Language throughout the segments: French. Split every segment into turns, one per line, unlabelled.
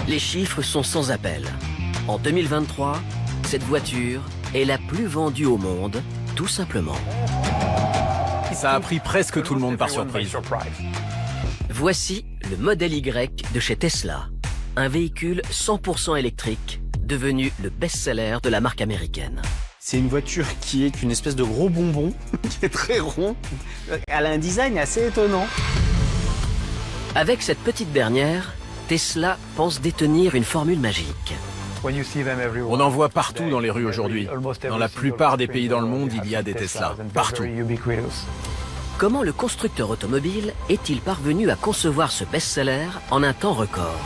Les chiffres sont sans appel. En 2023, cette voiture est la plus vendue au monde, tout simplement.
Ça a pris presque tout le monde par surprise.
Voici le Model Y de chez Tesla. Un véhicule 100% électrique, devenu le best-seller de la marque américaine.
C'est une voiture qui est une espèce de gros bonbon, qui est très rond. Elle a un design assez étonnant.
Avec cette petite dernière, Tesla pense détenir une formule magique.
On en voit partout dans les rues aujourd'hui. Dans la plupart des pays dans le monde, il y a des Tesla. Partout.
Comment le constructeur automobile est-il parvenu à concevoir ce best-seller en un temps record?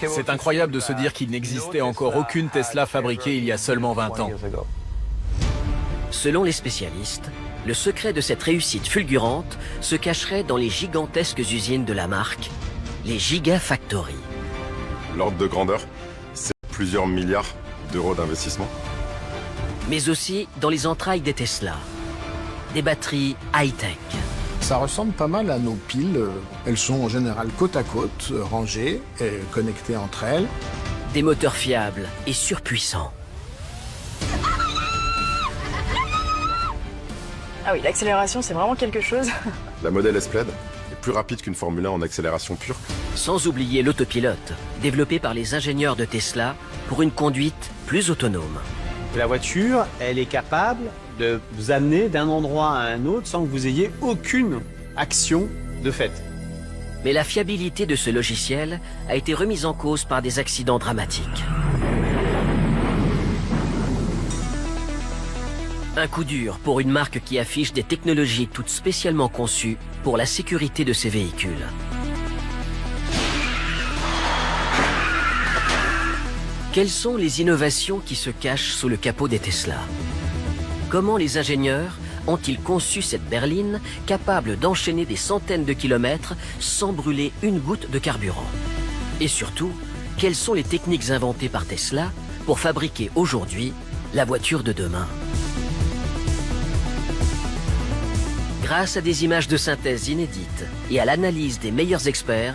C'est incroyable de se dire qu'il n'existait encore aucune Tesla fabriquée il y a seulement 20 ans.
Selon les spécialistes, le secret de cette réussite fulgurante se cacherait dans les gigantesques usines de la marque, les Gigafactories.
L'ordre de grandeur, c'est plusieurs milliards d'euros d'investissement.
Mais aussi dans les entrailles des Tesla, des batteries high-tech.
Ça ressemble pas mal à nos piles. Elles sont en général côte à côte, rangées et connectées entre elles.
Des moteurs fiables et surpuissants.
Ah oui, l'accélération, c'est vraiment quelque chose.
La Model S Plaid est plus rapide qu'une Formule 1 en accélération pure.
Sans oublier l'autopilote, développé par les ingénieurs de Tesla pour une conduite plus autonome.
La voiture, elle est capable de vous amener d'un endroit à un autre sans que vous ayez aucune action de fait.
Mais la fiabilité de ce logiciel a été remise en cause par des accidents dramatiques. Un coup dur pour une marque qui affiche des technologies toutes spécialement conçues pour la sécurité de ses véhicules. Quelles sont les innovations qui se cachent sous le capot des Tesla? Comment les ingénieurs ont-ils conçu cette berline capable d'enchaîner des centaines de kilomètres sans brûler une goutte de carburant? Et surtout, quelles sont les techniques inventées par Tesla pour fabriquer aujourd'hui la voiture de demain? Grâce à des images de synthèse inédites et à l'analyse des meilleurs experts,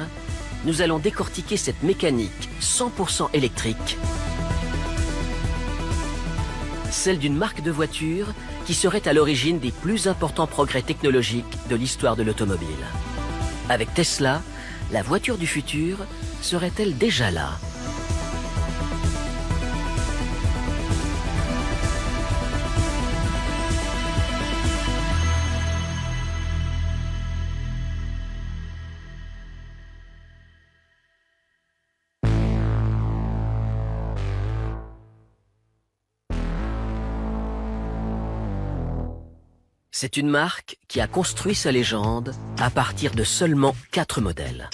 nous allons décortiquer cette mécanique 100% électrique, celle d'une marque de voiture qui serait à l'origine des plus importants progrès technologiques de l'histoire de l'automobile. Avec Tesla, la voiture du futur serait-elle déjà là? C'est une marque qui a construit sa légende à partir de seulement 4 modèles.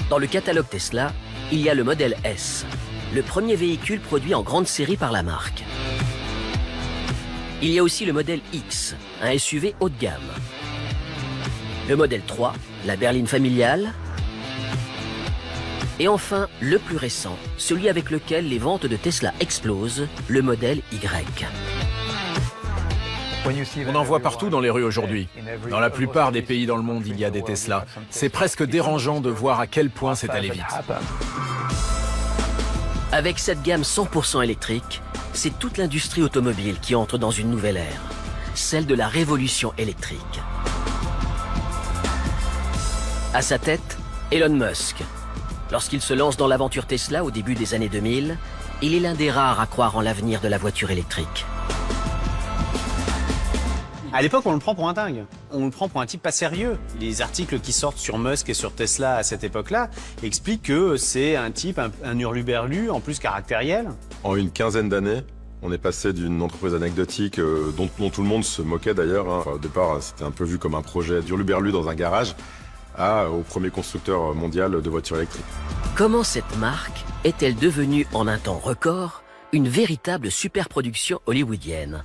Dans le catalogue Tesla, il y a le modèle S, le premier véhicule produit en grande série par la marque. Il y a aussi le modèle X, un SUV haut de gamme. Le modèle 3, la berline familiale. Et enfin, le plus récent, celui avec lequel les ventes de Tesla explosent, le modèle Y.
On en voit partout dans les rues aujourd'hui. Dans la plupart des pays dans le monde, il y a des Tesla. C'est presque dérangeant de voir à quel point c'est allé vite.
Avec cette gamme 100% électrique, c'est toute l'industrie automobile qui entre dans une nouvelle ère, celle de la révolution électrique. À sa tête, Elon Musk. Lorsqu'il se lance dans l'aventure Tesla au début des années 2000, il est l'un des rares à croire en l'avenir de la voiture électrique.
À l'époque, on le prend pour un dingue. On le prend pour un type pas sérieux. Les articles qui sortent sur Musk et sur Tesla à cette époque-là expliquent que c'est un type, un hurluberlu, en plus caractériel.
En une quinzaine d'années, on est passé d'une entreprise anecdotique dont tout le monde se moquait d'ailleurs. Enfin, au départ, c'était un peu vu comme un projet d'hurluberlu dans un garage, au premier constructeur mondial de voitures électriques.
Comment cette marque est-elle devenue en un temps record une véritable superproduction hollywoodienne?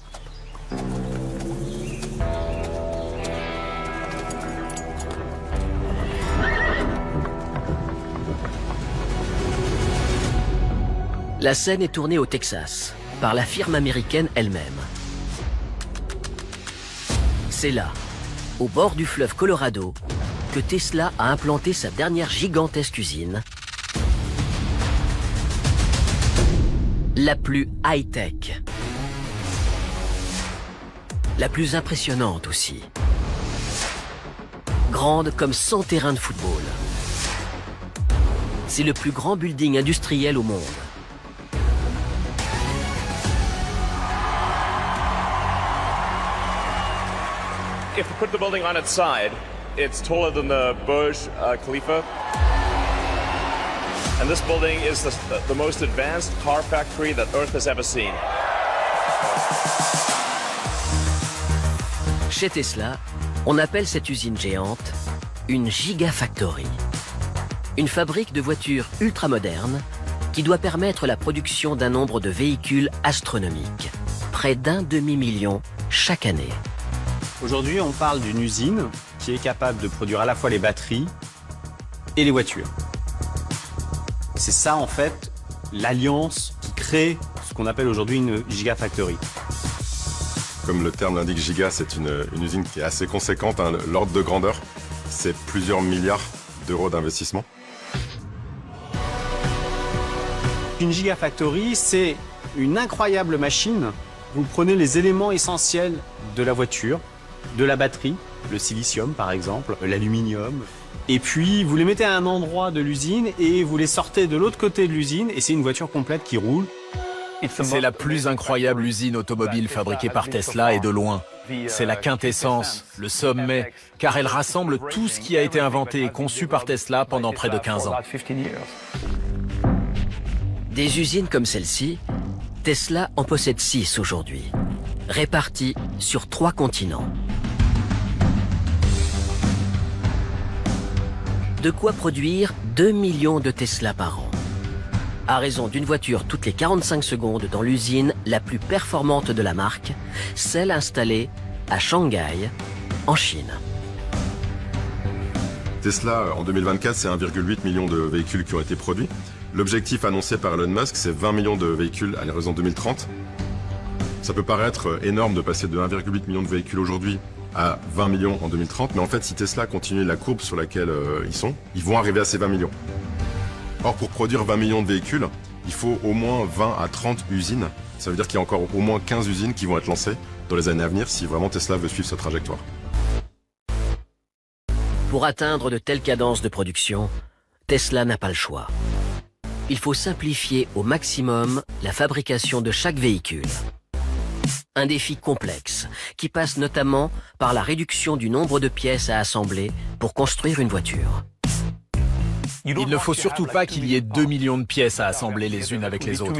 La scène est tournée au Texas, par la firme américaine elle-même. C'est là, au bord du fleuve Colorado, que Tesla a implanté sa dernière gigantesque usine, la plus high-tech, la plus impressionnante aussi, grande comme 100 terrains de football. C'est le plus grand building industriel au monde.
If we put the building on its side, it's taller than the Burj Khalifa. And this building is the most advanced car factory that Earth has ever seen.
Chez Tesla, on appelle cette usine géante une gigafactory. Une fabrique de voitures ultramodernes qui doit permettre la production d'un nombre de véhicules astronomiques. Près d'1 demi-million chaque année.
Aujourd'hui, on parle d'une usine qui est capable de produire à la fois les batteries et les voitures. C'est ça, en fait, l'alliance qui crée ce qu'on appelle aujourd'hui une gigafactory.
Comme le terme l'indique, giga, c'est une usine qui est assez conséquente. Hein. L'ordre de grandeur, c'est plusieurs milliards d'euros d'investissement.
Une gigafactory, c'est une incroyable machine. Vous prenez les éléments essentiels de la voiture, de la batterie, le silicium par exemple, l'aluminium, et puis vous les mettez à un endroit de l'usine et vous les sortez de l'autre côté de l'usine et c'est une voiture complète qui roule.
C'est la plus incroyable usine automobile fabriquée par Tesla et de loin. C'est la quintessence, le sommet, car elle rassemble tout ce qui a été inventé et conçu par Tesla pendant près de 15 ans.
Des usines comme celle-ci, Tesla en possède 6 aujourd'hui, réparties sur 3 continents. De quoi produire 2 millions de Tesla par an, à raison d'une voiture toutes les 45 secondes dans l'usine la plus performante de la marque, celle installée à Shanghai, en Chine.
Tesla, en 2024, c'est 1,8 million de véhicules qui ont été produits. L'objectif annoncé par Elon Musk, c'est 20 millions de véhicules à l'horizon 2030. Ça peut paraître énorme de passer de 1,8 million de véhicules aujourd'hui à 20 millions en 2030, mais en fait, si Tesla continue la courbe sur laquelle ils vont arriver à ces 20 millions. Or, pour produire 20 millions de véhicules, il faut au moins 20 à 30 usines. Ça veut dire qu'il y a encore au moins 15 usines qui vont être lancées dans les années à venir si vraiment Tesla veut suivre sa trajectoire.
Pour atteindre de telles cadences de production, Tesla n'a pas le choix. Il faut simplifier au maximum la fabrication de chaque véhicule. Un défi complexe qui passe notamment par la réduction du nombre de pièces à assembler pour construire une voiture.
Il ne faut surtout pas qu'il y ait 2 millions de pièces à assembler les unes avec les autres.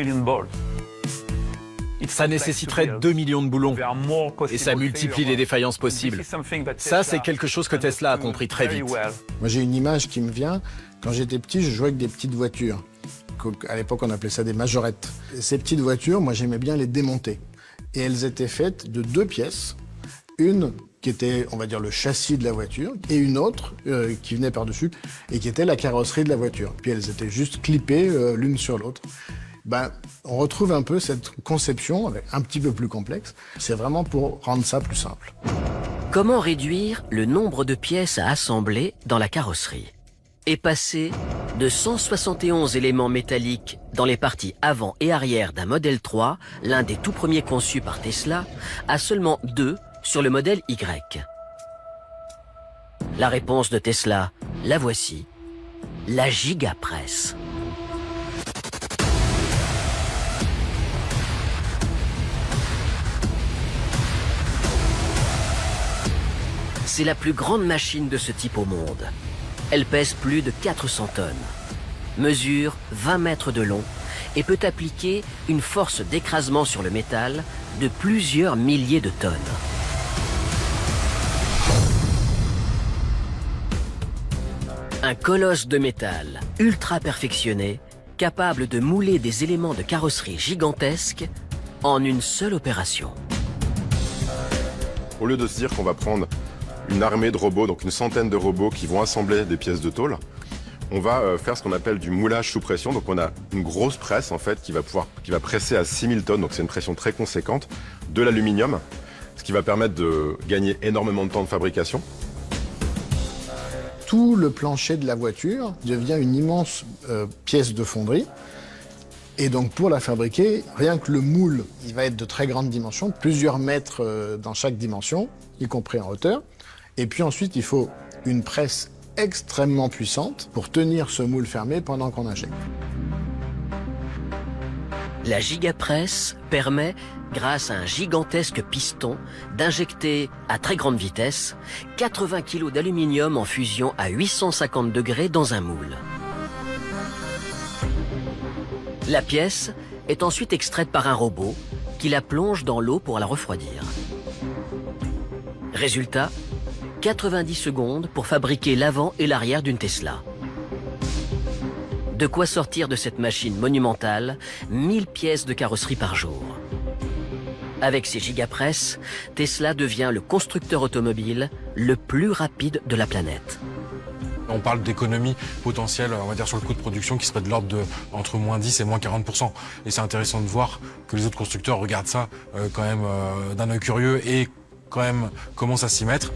Ça nécessiterait 2 millions de boulons et ça multiplie les défaillances possibles. Ça, c'est quelque chose que Tesla a compris très vite.
Moi, j'ai une image qui me vient. Quand j'étais petit, je jouais avec des petites voitures. À l'époque, on appelait ça des majorettes. Et ces petites voitures, moi, j'aimais bien les démonter. Et elles étaient faites de 2 pièces. Une qui était, on va dire, le châssis de la voiture, et une autre qui venait par-dessus, et qui était la carrosserie de la voiture. Puis elles étaient juste clippées l'une sur l'autre. On retrouve un peu cette conception, avec un petit peu plus complexe. C'est vraiment pour rendre ça plus simple.
Comment réduire le nombre de pièces à assembler dans la carrosserie et passer de 171 éléments métalliques dans les parties avant et arrière d'un Model 3, l'un des tout premiers conçus par Tesla, à seulement 2 sur le modèle Y. La réponse de Tesla, la voici, la gigapresse. C'est la plus grande machine de ce type au monde. Elle pèse plus de 400 tonnes, mesure 20 mètres de long et peut appliquer une force d'écrasement sur le métal de plusieurs milliers de tonnes. Un colosse de métal ultra perfectionné, capable de mouler des éléments de carrosserie gigantesques en une seule opération.
Au lieu de se dire qu'on va prendre une armée de robots, donc une centaine de robots qui vont assembler des pièces de tôle, on va faire ce qu'on appelle du moulage sous pression. Donc on a une grosse presse en fait qui va presser à 6000 tonnes, donc c'est une pression très conséquente, de l'aluminium, ce qui va permettre de gagner énormément de temps de fabrication.
tout le plancher de la voiture devient une immense pièce de fonderie. Et donc pour la fabriquer, rien que le moule, il va être de très grande dimension, plusieurs mètres dans chaque dimension, y compris en hauteur. Et puis ensuite, il faut une presse extrêmement puissante pour tenir ce moule fermé pendant qu'on injecte.
La gigapresse permet, grâce à un gigantesque piston, d'injecter à très grande vitesse 80 kg d'aluminium en fusion à 850 degrés dans un moule. La pièce est ensuite extraite par un robot qui la plonge dans l'eau pour la refroidir. Résultat, 90 secondes pour fabriquer l'avant et l'arrière d'une Tesla. De quoi sortir de cette machine monumentale 1000 pièces de carrosserie par jour. Avec ces gigapresses, Tesla devient le constructeur automobile le plus rapide de la planète.
On parle d'économie potentielle, on va dire, sur le coût de production qui serait de l'ordre de entre moins 10 et moins 40%. Et c'est intéressant de voir que les autres constructeurs regardent ça quand même d'un œil curieux et quand même commencent à s'y mettre.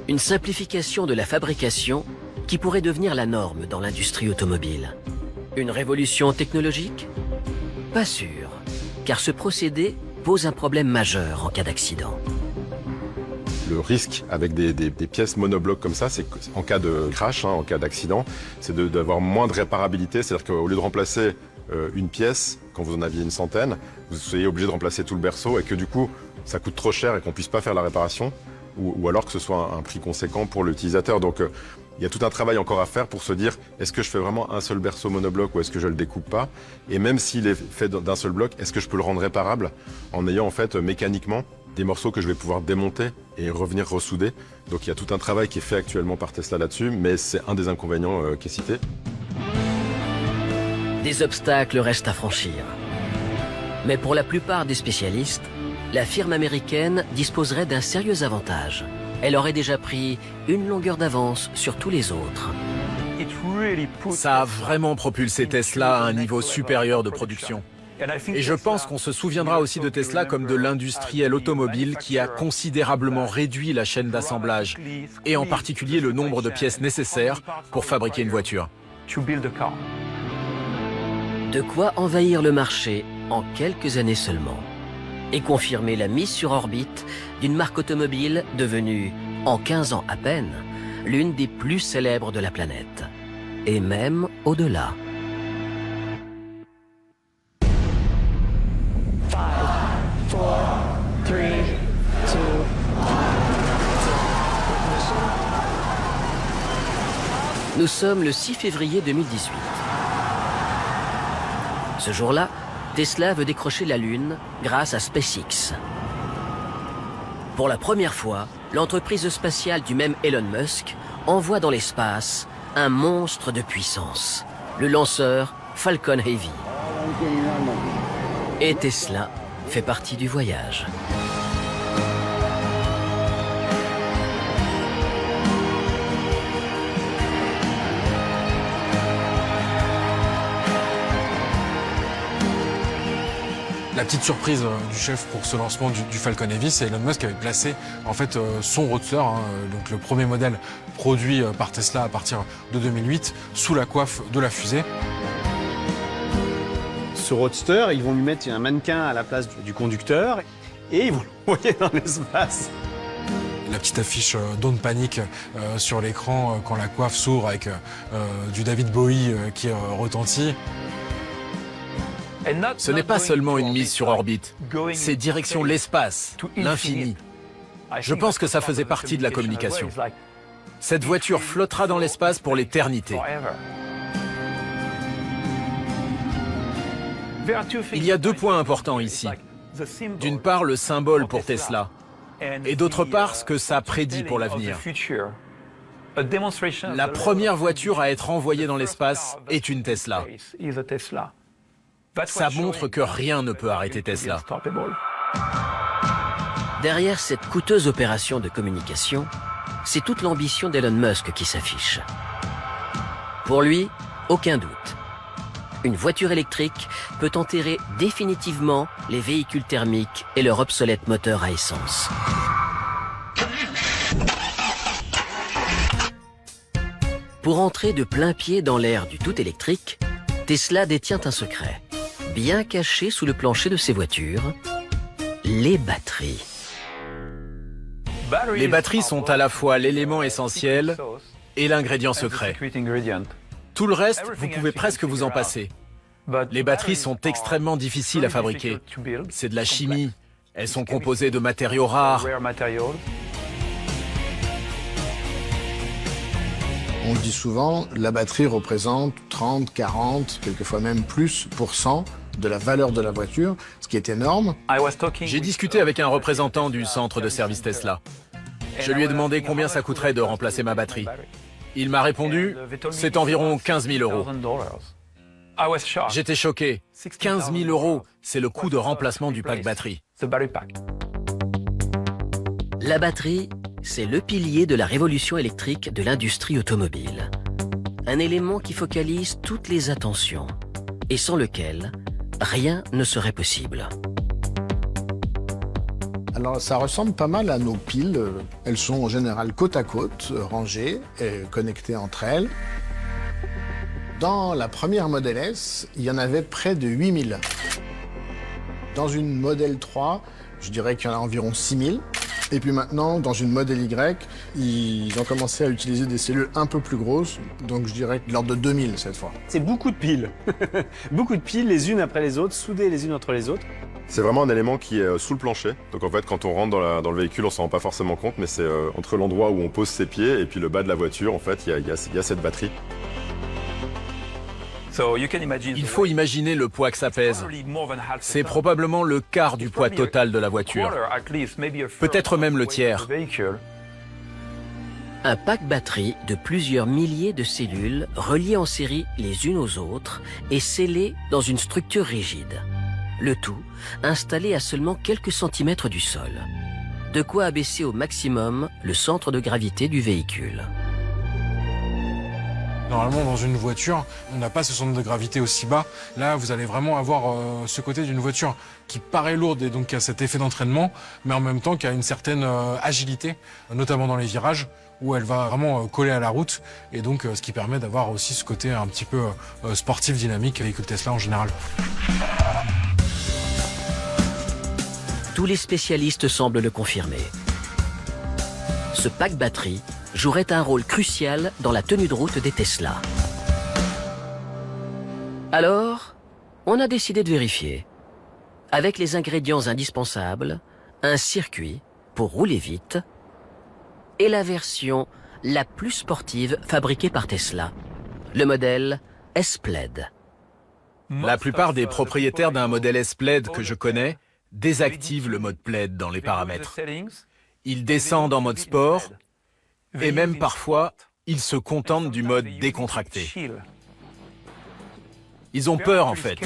Une simplification de la fabrication qui pourrait devenir la norme dans l'industrie automobile. Une révolution technologique? Pas sûr, car ce procédé pose un problème majeur en cas d'accident.
Le risque avec des pièces monoblocs comme ça, c'est qu'en cas de crash, en cas d'accident, c'est d'avoir moins de réparabilité. C'est-à-dire qu'au lieu de remplacer une pièce, quand vous en aviez une centaine, vous soyez obligé de remplacer tout le berceau et que du coup, ça coûte trop cher et qu'on puisse pas faire la réparation, ou alors que ce soit un prix conséquent pour l'utilisateur. Donc, il y a tout un travail encore à faire pour se dire, est-ce que je fais vraiment un seul berceau monobloc ou est-ce que je le découpe pas? Et même s'il est fait d'un seul bloc, est-ce que je peux le rendre réparable en ayant en fait mécaniquement des morceaux que je vais pouvoir démonter et revenir ressouder. Donc il y a tout un travail qui est fait actuellement par Tesla là-dessus, mais c'est un des inconvénients qui est cité.
Des obstacles restent à franchir. Mais pour la plupart des spécialistes, la firme américaine disposerait d'un sérieux avantage. Elle aurait déjà pris une longueur d'avance sur tous les autres.
Ça a vraiment propulsé Tesla à un niveau supérieur de production. Et je pense qu'on se souviendra aussi de Tesla comme de l'industriel automobile qui a considérablement réduit la chaîne d'assemblage, et en particulier le nombre de pièces nécessaires pour fabriquer une voiture.
De quoi envahir le marché en quelques années seulement. Et confirmer la mise sur orbite d'une marque automobile devenue, en 15 ans à peine, l'une des plus célèbres de la planète. Et même au-delà. Nous sommes le 6 février 2018. Ce jour-là, Tesla veut décrocher la Lune grâce à SpaceX. Pour la première fois, l'entreprise spatiale du même Elon Musk envoie dans l'espace un monstre de puissance, le lanceur Falcon Heavy. Et Tesla fait partie du voyage.
La petite surprise du chef pour ce lancement du Falcon Heavy, c'est Elon Musk qui avait placé en fait son Roadster, donc le premier modèle produit par Tesla à partir de 2008, sous la coiffe de la fusée.
Ce Roadster, ils vont lui mettre un mannequin à la place du conducteur et ils vont l'envoyer dans l'espace.
La petite affiche Don't Panic sur l'écran quand la coiffe s'ouvre avec du David Bowie qui retentit.
Ce n'est pas seulement une mise sur orbite, c'est direction l'espace, l'infini. Je pense que ça faisait partie de la communication. Cette voiture flottera dans l'espace pour l'éternité. Il y a deux points importants ici. D'une part, le symbole pour Tesla, et d'autre part, ce que ça prédit pour l'avenir. La première voiture à être envoyée dans l'espace est une Tesla. Ça montre que rien ne peut arrêter Tesla.
Derrière cette coûteuse opération de communication, c'est toute l'ambition d'Elon Musk qui s'affiche. Pour lui, aucun doute. Une voiture électrique peut enterrer définitivement les véhicules thermiques et leur obsolète moteur à essence. Pour entrer de plein pied dans l'ère du tout électrique, Tesla détient un secret, bien caché sous le plancher de ses voitures, les batteries.
Les batteries sont à la fois l'élément essentiel et l'ingrédient secret. Tout le reste, vous pouvez presque vous en passer. Les batteries sont extrêmement difficiles à fabriquer. C'est de la chimie. Elles sont composées de matériaux rares.
On le dit souvent, la batterie représente 30, 40, quelquefois même plus % de la valeur de la voiture, ce qui est énorme.
J'ai discuté avec un représentant du centre de service Tesla. Je lui ai demandé combien ça coûterait de remplacer ma batterie. Il m'a répondu, c'est environ 15 000 euros. J'étais choqué. 15 000 euros, c'est le coût de remplacement du pack batterie.
La batterie, c'est le pilier de la révolution électrique de l'industrie automobile. Un élément qui focalise toutes les attentions et sans lequel rien ne serait possible.
Alors ça ressemble pas mal à nos piles. Elles sont en général côte à côte, rangées et connectées entre elles. Dans la première Model S, il y en avait près de 8000. Dans une Model 3, je dirais qu'il y en a environ 6000. Et puis maintenant, dans une Model Y, ils ont commencé à utiliser des cellules un peu plus grosses, donc je dirais de l'ordre de 2000 cette fois.
C'est beaucoup de piles. Beaucoup de piles, les unes après les autres, soudées les unes entre les autres.
C'est vraiment un élément qui est sous le plancher. Donc en fait, quand on rentre dans le véhicule, on s'en rend pas forcément compte, mais c'est entre l'endroit où on pose ses pieds et puis le bas de la voiture, en fait, il y a cette batterie.
Il faut imaginer le poids que ça pèse. C'est probablement le quart du poids total de la voiture. Peut-être même le tiers.
Un pack batterie de plusieurs milliers de cellules reliées en série les unes aux autres et scellées dans une structure rigide. Le tout installé à seulement quelques centimètres du sol. De quoi abaisser au maximum le centre de gravité du véhicule.
Normalement, dans une voiture, on n'a pas ce centre de gravité aussi bas. Là, vous allez vraiment avoir ce côté d'une voiture qui paraît lourde et donc qui a cet effet d'entraînement, mais en même temps qui a une certaine agilité, notamment dans les virages, où elle va vraiment coller à la route, et donc ce qui permet d'avoir aussi ce côté un petit peu sportif, dynamique, véhicule Tesla en général.
Tous les spécialistes semblent le confirmer. Ce pack batterie jouerait un rôle crucial dans la tenue de route des Tesla. Alors, on a décidé de vérifier. Avec les ingrédients indispensables, un circuit pour rouler vite et la version la plus sportive fabriquée par Tesla, le modèle S-Plaid.
La plupart des propriétaires d'un modèle S-Plaid que je connais désactivent le mode Plaid dans les paramètres. Ils descendent en mode sport et même parfois, ils se contentent du mode décontracté. Ils ont peur en fait.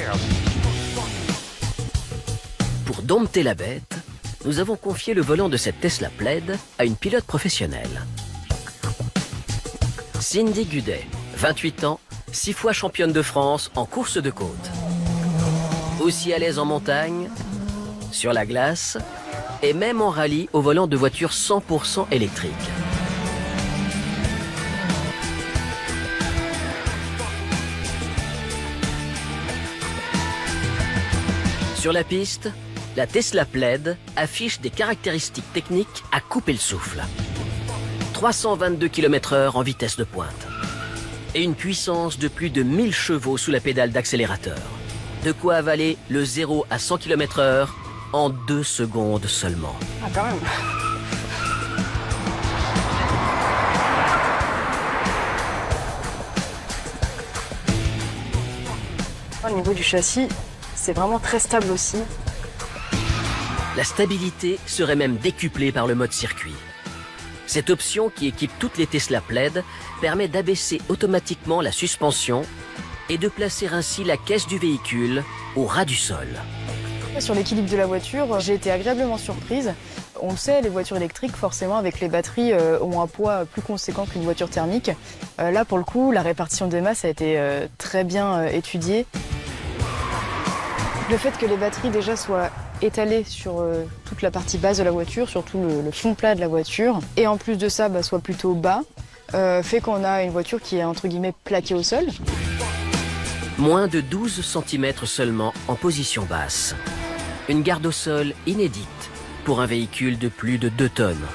Pour dompter la bête, nous avons confié le volant de cette Tesla Plaid à une pilote professionnelle. Cindy Gudet, 28 ans, 6 fois championne de France en course de côte. Aussi à l'aise en montagne, sur la glace et même en rallye au volant de voitures 100% électriques. Sur la piste, la Tesla Plaid affiche des caractéristiques techniques à couper le souffle. 322 km/h en vitesse de pointe. Et une puissance de plus de 1000 chevaux sous la pédale d'accélérateur. De quoi avaler le 0 à 100 km/h en 2 secondes seulement.
Ah, quand même. Au niveau du châssis, c'est vraiment très stable aussi.
La stabilité serait même décuplée par le mode circuit. Cette option qui équipe toutes les Tesla Plaid permet d'abaisser automatiquement la suspension et de placer ainsi la caisse du véhicule au ras du sol.
Sur l'équilibre de la voiture, j'ai été agréablement surprise. On le sait, les voitures électriques, forcément, avec les batteries, ont un poids plus conséquent qu'une voiture thermique. Là, pour le coup, la répartition des masses a été très bien étudiée. Le fait que les batteries déjà soient étalées sur toute la partie basse de la voiture, sur tout le fond plat de la voiture, et en plus de ça, soient plutôt bas, fait qu'on a une voiture qui est entre guillemets plaquée au sol.
Moins de 12 cm seulement en position basse. Une garde au sol inédite pour un véhicule de plus de 2 tonnes.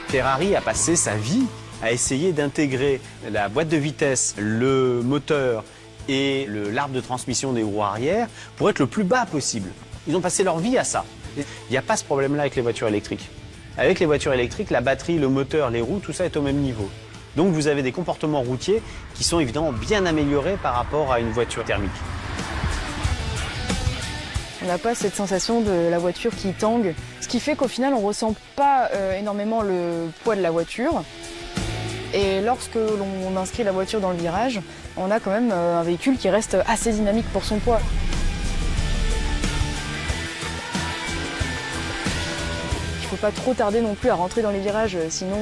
Ferrari a passé sa vie à essayer d'intégrer la boîte de vitesse, le moteur et l'arbre de transmission des roues arrière pour être le plus bas possible. Ils ont passé leur vie à ça. Il n'y a pas ce problème-là avec les voitures électriques. Avec les voitures électriques, la batterie, le moteur, les roues, tout ça est au même niveau. Donc vous avez des comportements routiers qui sont évidemment bien améliorés par rapport à une voiture thermique.
On n'a pas cette sensation de la voiture qui tangue, ce qui fait qu'au final on ne ressent pas énormément le poids de la voiture. Et lorsque l'on inscrit la voiture dans le virage, on a quand même un véhicule qui reste assez dynamique pour son poids. Il ne faut pas trop tarder non plus à rentrer dans les virages, sinon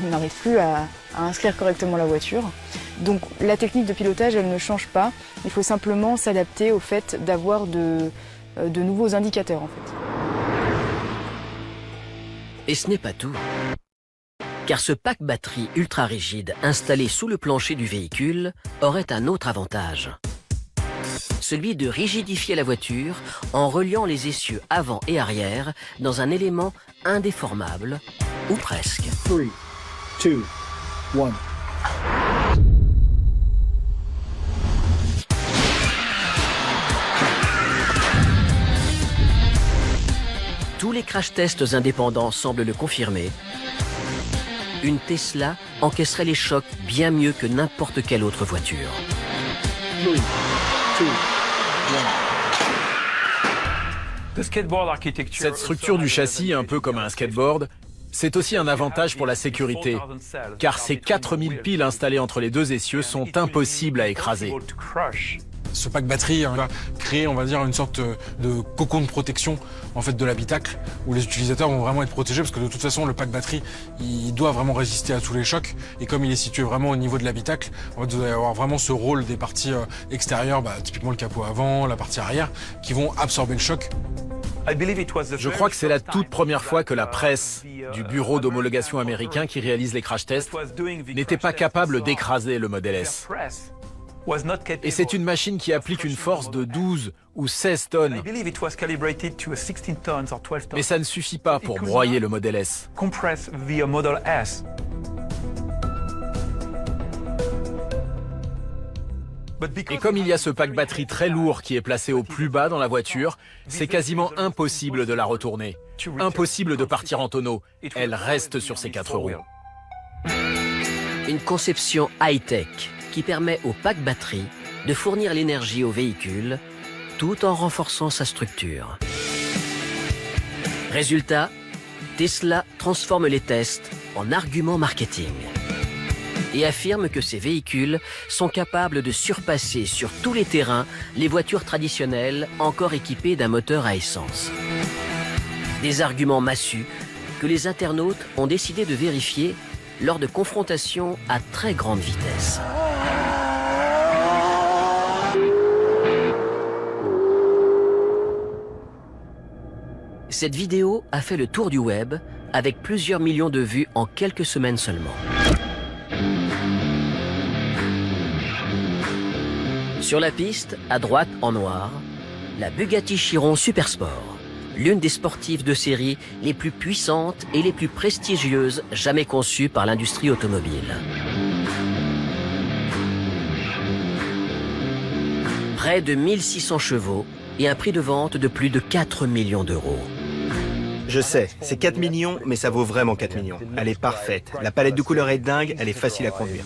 on n'arrive plus à inscrire correctement la voiture. Donc la technique de pilotage, elle ne change pas. Il faut simplement s'adapter au fait d'avoir de nouveaux indicateurs en fait.
Et ce n'est pas tout. Car ce pack batterie ultra rigide installé sous le plancher du véhicule aurait un autre avantage. Celui de rigidifier la voiture en reliant les essieux avant et arrière dans un élément indéformable, ou presque.
3, 2, 1.
Tous les crash tests indépendants semblent le confirmer. Une Tesla encaisserait les chocs bien mieux que n'importe quelle autre voiture.
3, 2, 1.
Cette structure du châssis, un peu comme un skateboard, c'est aussi un avantage pour la sécurité, car ces 4000 piles installées entre les deux essieux sont impossibles à écraser.
Ce pack batterie va créer, on va dire, une sorte de cocon de protection en fait de l'habitacle où les utilisateurs vont vraiment être protégés parce que de toute façon le pack batterie il doit vraiment résister à tous les chocs et comme il est situé vraiment au niveau de l'habitacle, en fait, vous allez avoir vraiment ce rôle des parties extérieures, typiquement le capot avant, la partie arrière, qui vont absorber le choc.
Je crois que c'est la toute première fois que la presse du bureau d'homologation américain qui réalise les crash tests n'était pas capable d'écraser le modèle S. Et c'est une machine qui applique une force de 12 ou 16 tonnes. Mais ça ne suffit pas pour broyer le modèle S. Et comme il y a ce pack batterie très lourd qui est placé au plus bas dans la voiture, c'est quasiment impossible de la retourner. Impossible de partir en tonneau. Elle reste sur ses 4 roues.
Une conception high-tech qui permet au pack batterie de fournir l'énergie au véhicule tout en renforçant sa structure. Résultat, Tesla transforme les tests en argument marketing et affirme que ces véhicules sont capables de surpasser sur tous les terrains les voitures traditionnelles encore équipées d'un moteur à essence. Des arguments massus que les internautes ont décidé de vérifier lors de confrontations à très grande vitesse. Cette vidéo a fait le tour du web avec plusieurs millions de vues en quelques semaines seulement. Sur la piste, à droite en noir, la Bugatti Chiron Supersport, l'une des sportives de série les plus puissantes et les plus prestigieuses jamais conçues par l'industrie automobile. Près de 1600 chevaux et un prix de vente de plus de 4 millions d'euros.
Je sais, c'est 4 millions, mais ça vaut vraiment 4 millions. Elle est parfaite. La palette de couleurs est dingue, elle est facile à conduire.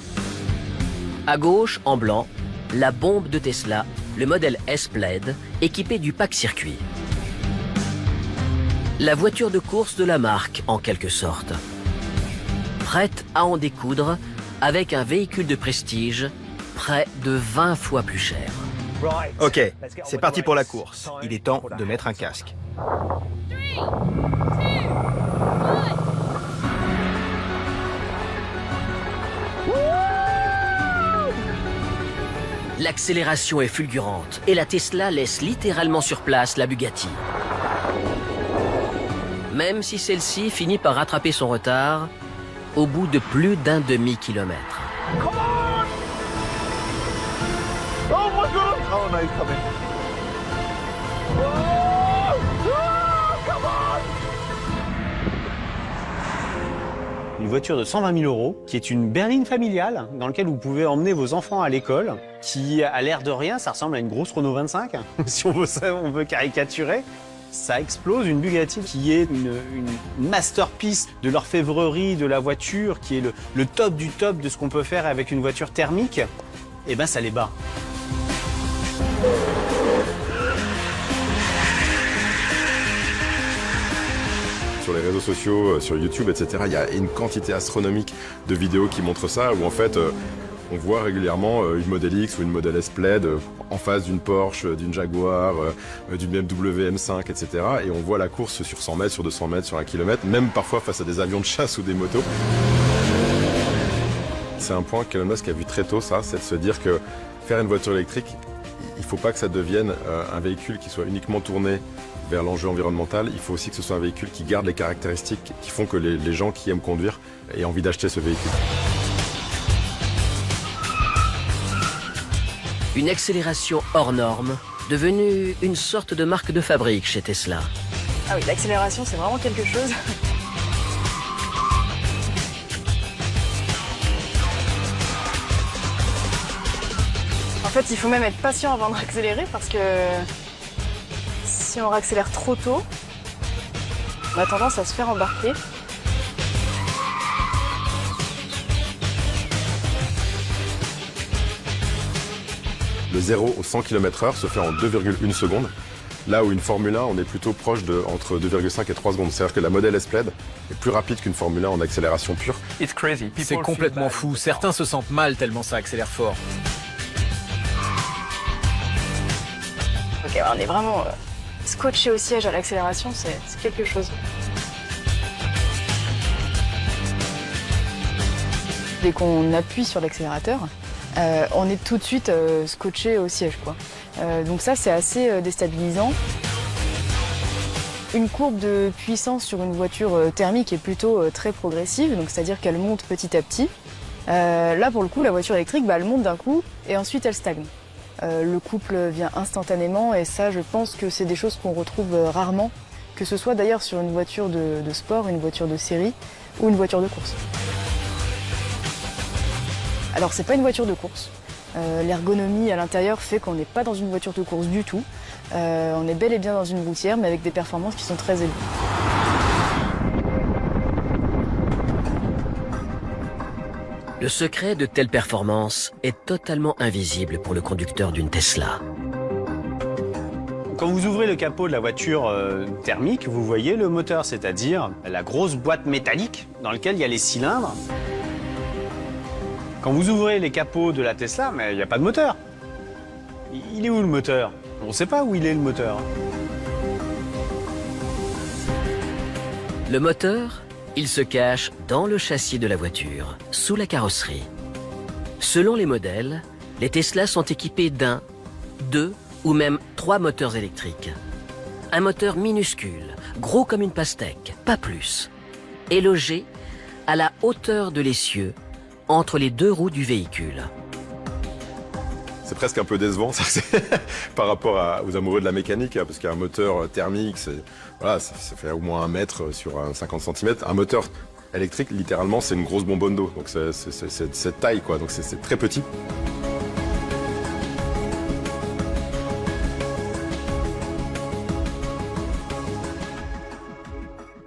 À gauche, en blanc, la bombe de Tesla, le modèle S-Plaid, équipé du pack circuit. La voiture de course de la marque, en quelque sorte. Prête à en découdre avec un véhicule de prestige près de 20 fois plus cher.
Ok, c'est parti pour la course. Il est temps de mettre un casque.
L'accélération est fulgurante et la Tesla laisse littéralement sur place la Bugatti. Même si celle-ci finit par rattraper son retard, au bout de plus d'un demi-kilomètre.
Une voiture de 120 000 €, qui est une berline familiale, dans laquelle vous pouvez emmener vos enfants à l'école, qui, à l'air de rien, ça ressemble à une grosse Renault 25, si on veut caricaturer. Ça explose, une Bugatti qui est une masterpiece de l'orfèvrerie de la voiture, qui est le top du top de ce qu'on peut faire avec une voiture thermique, et ben ça les bat.
Sur les réseaux sociaux, sur YouTube, etc., il y a une quantité astronomique de vidéos qui montrent ça, où en fait, on voit régulièrement une Model X ou une Model S Plaid en face d'une Porsche, d'une Jaguar, d'une BMW M5, etc. Et on voit la course sur 100 mètres, sur 200 mètres, sur 1 kilomètre, même parfois face à des avions de chasse ou des motos. C'est un point qu'Elon Musk a vu très tôt, ça, c'est de se dire que faire une voiture électrique, il ne faut pas que ça devienne un véhicule qui soit uniquement tourné vers l'enjeu environnemental. Il faut aussi que ce soit un véhicule qui garde les caractéristiques qui font que les gens qui aiment conduire aient envie d'acheter ce véhicule.
Une accélération hors norme, devenue une sorte de marque de fabrique chez Tesla.
Ah oui, l'accélération, c'est vraiment quelque chose. En fait, il faut même être patient avant d'accélérer parce que si on accélère trop tôt, on a tendance à se faire embarquer.
Le 0 au 100 km/h se fait en 2,1 secondes, là où une Formule 1, on est plutôt proche de entre 2,5 et 3 secondes. C'est-à-dire que la Model S Plaid est plus rapide qu'une Formule 1 en accélération pure.
C'est complètement fou. Certains se sentent mal tellement ça accélère fort.
Ok, on est vraiment scotché au siège à l'accélération, c'est quelque chose. Dès qu'on appuie sur l'accélérateur, on est tout de suite scotché au siège, quoi. Donc ça, c'est assez déstabilisant. Une courbe de puissance sur une voiture thermique est plutôt très progressive, donc c'est-à-dire qu'elle monte petit à petit. Là, pour le coup, la voiture électrique, elle monte d'un coup et ensuite elle stagne. Le couple vient instantanément et ça, je pense que c'est des choses qu'on retrouve rarement, que ce soit d'ailleurs sur une voiture de sport, une voiture de série ou une voiture de course. Alors, c'est pas une voiture de course. L'ergonomie à l'intérieur fait qu'on n'est pas dans une voiture de course du tout. On est bel et bien dans une routière, mais avec des performances qui sont très élevées.
Le secret de telle performance est totalement invisible pour le conducteur d'une Tesla.
Quand vous ouvrez le capot de la voiture thermique, vous voyez le moteur, c'est-à-dire la grosse boîte métallique dans laquelle il y a les cylindres. Quand vous ouvrez les capots de la Tesla, mais il n'y a pas de moteur. Il est où le moteur? On ne sait pas où il est le moteur.
Le moteur, il se cache dans le châssis de la voiture, sous la carrosserie. Selon les modèles, les Tesla sont équipés d'un, 2 ou même 3 moteurs électriques. Un moteur minuscule, gros comme une pastèque, pas plus, est logé à la hauteur de l'essieu, entre les deux roues du véhicule.
C'est presque un peu décevant ça, par rapport aux amoureux de la mécanique, parce qu'un moteur thermique, voilà, ça fait au moins 1 mètre sur 50 cm. Un moteur électrique, littéralement, c'est une grosse bonbonne d'eau. Donc c'est cette taille, quoi. Donc c'est très petit.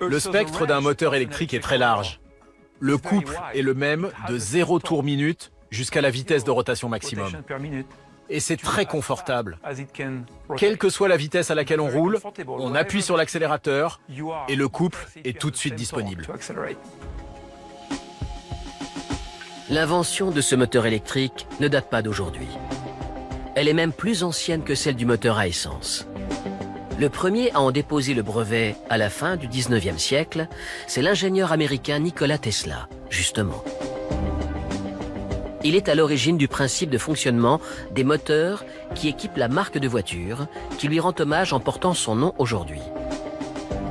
Le spectre d'un moteur électrique est très large. Le couple est le même de 0 tour minute jusqu'à la vitesse de rotation maximum. Et c'est très confortable. Quelle que soit la vitesse à laquelle on roule, on appuie sur l'accélérateur et le couple est tout de suite disponible.
L'invention de ce moteur électrique ne date pas d'aujourd'hui. Elle est même plus ancienne que celle du moteur à essence. Le premier à en déposer le brevet à la fin du 19e siècle, c'est l'ingénieur américain Nikola Tesla, justement. Il est à l'origine du principe de fonctionnement des moteurs qui équipent la marque de voiture, qui lui rend hommage en portant son nom aujourd'hui.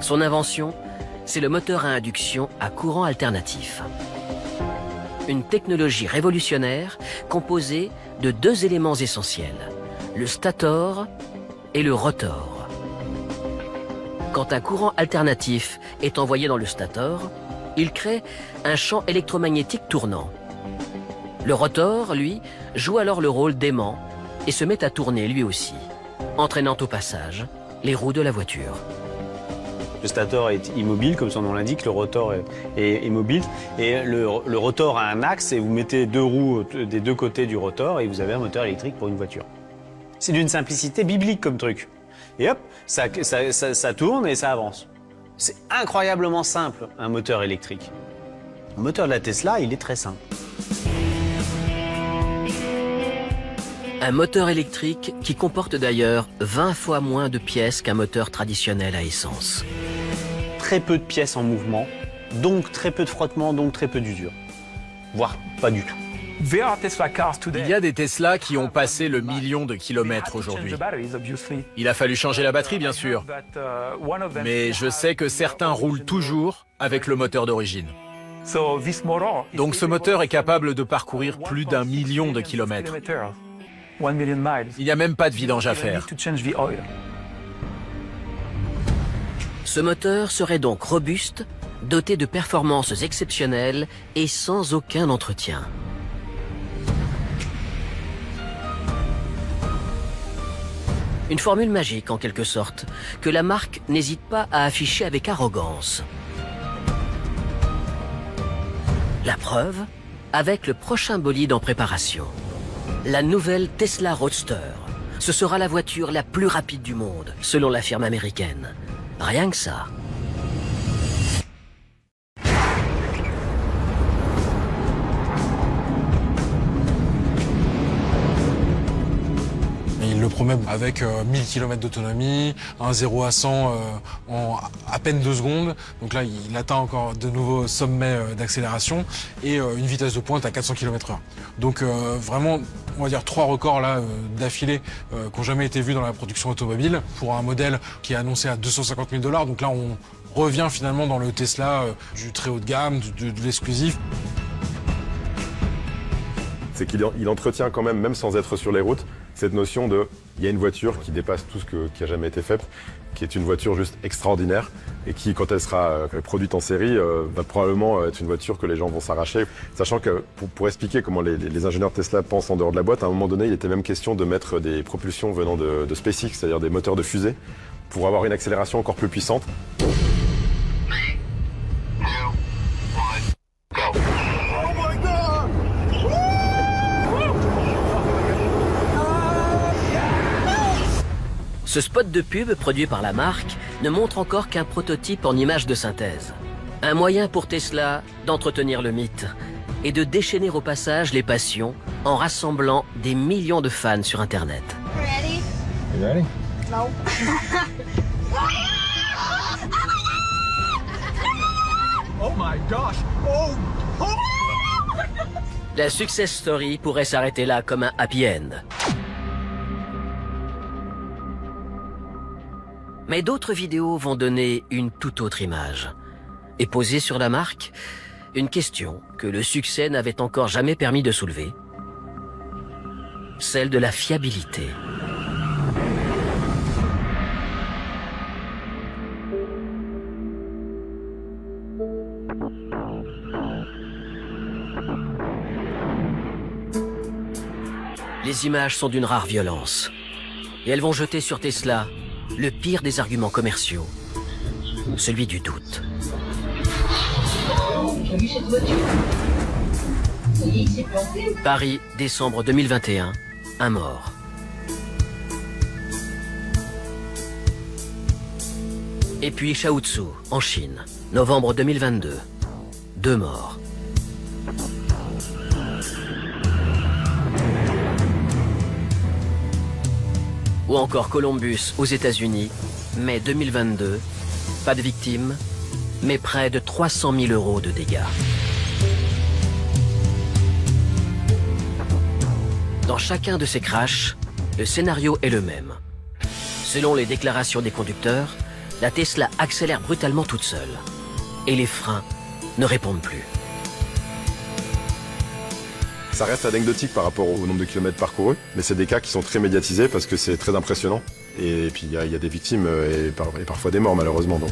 Son invention, c'est le moteur à induction à courant alternatif. Une technologie révolutionnaire composée de deux éléments essentiels, le stator et le rotor. Quand un courant alternatif est envoyé dans le stator, il crée un champ électromagnétique tournant. Le rotor, lui, joue alors le rôle d'aimant et se met à tourner lui aussi, entraînant au passage les roues de la voiture.
Le stator est immobile, comme son nom l'indique, le rotor est immobile. Et le rotor a un axe et vous mettez deux roues des deux côtés du rotor et vous avez un moteur électrique pour une voiture. C'est d'une simplicité biblique comme truc. Et hop, ça tourne et ça avance. C'est incroyablement simple, un moteur électrique. Le moteur de la Tesla, il est très simple.
Un moteur électrique qui comporte d'ailleurs 20 fois moins de pièces qu'un moteur traditionnel à essence.
Très peu de pièces en mouvement, donc très peu de frottement, donc très peu d'usure. Voire pas du tout.
Il y a des Tesla qui ont passé le million de kilomètres aujourd'hui. Il a fallu changer la batterie, bien sûr. Mais je sais que certains roulent toujours avec le moteur d'origine. Donc ce moteur est capable de parcourir plus d'1 million de kilomètres. Il n'y a même pas de vidange à faire.
Ce moteur serait donc robuste, doté de performances exceptionnelles et sans aucun entretien. Une formule magique en quelque sorte, que la marque n'hésite pas à afficher avec arrogance. La preuve, avec le prochain bolide en préparation. La nouvelle Tesla Roadster. Ce sera la voiture la plus rapide du monde, selon la firme américaine. Rien que ça.
Il le promet avec 1000 km d'autonomie, un 0 à 100 en à peine 2 secondes. Donc là, il atteint encore de nouveaux sommets d'accélération et une vitesse de pointe à 400 km/h. Donc vraiment, on va dire 3 records là d'affilée qui n'ont jamais été vus dans la production automobile pour un modèle qui est annoncé à 250 000 $. Donc là, on revient finalement dans le Tesla du très haut de gamme, de l'exclusif.
C'est qu'il entretient quand même sans être sur les routes, cette notion de il y a une voiture qui dépasse tout ce qui a jamais été fait, qui est une voiture juste extraordinaire et qui, quand elle sera produite en série, va probablement être une voiture que les gens vont s'arracher. Sachant que, pour expliquer comment les ingénieurs Tesla pensent en dehors de la boîte, à un moment donné, il était même question de mettre des propulsions venant de SpaceX, c'est-à-dire des moteurs de fusée, pour avoir une accélération encore plus puissante.
Ce spot de pub produit par la marque ne montre encore qu'un prototype en image de synthèse. Un moyen pour Tesla d'entretenir le mythe et de déchaîner au passage les passions en rassemblant des millions de fans sur Internet.
Ready?
You ready?
No.
Oh my gosh! Oh!
La success story pourrait s'arrêter là comme un happy end. Mais d'autres vidéos vont donner une toute autre image. Et poser sur la marque une question que le succès n'avait encore jamais permis de soulever. Celle de la fiabilité. Les images sont d'une rare violence. Et elles vont jeter sur Tesla le pire des arguments commerciaux, celui du doute.
Tu as vu cette voiture? Ça y est, il s'est planté.
Paris, décembre 2021, un mort. Et puis Chaouzhou, en Chine, novembre 2022, 2 morts. Ou encore Columbus aux États-Unis, mai 2022, pas de victimes, mais près de 300 000 € de dégâts. Dans chacun de ces crashs, le scénario est le même. Selon les déclarations des conducteurs, la Tesla accélère brutalement toute seule. Et les freins ne répondent plus.
Ça reste anecdotique par rapport au nombre de kilomètres parcourus, mais c'est des cas qui sont très médiatisés parce que c'est très impressionnant. Et puis il y a des victimes et parfois des morts malheureusement. Donc,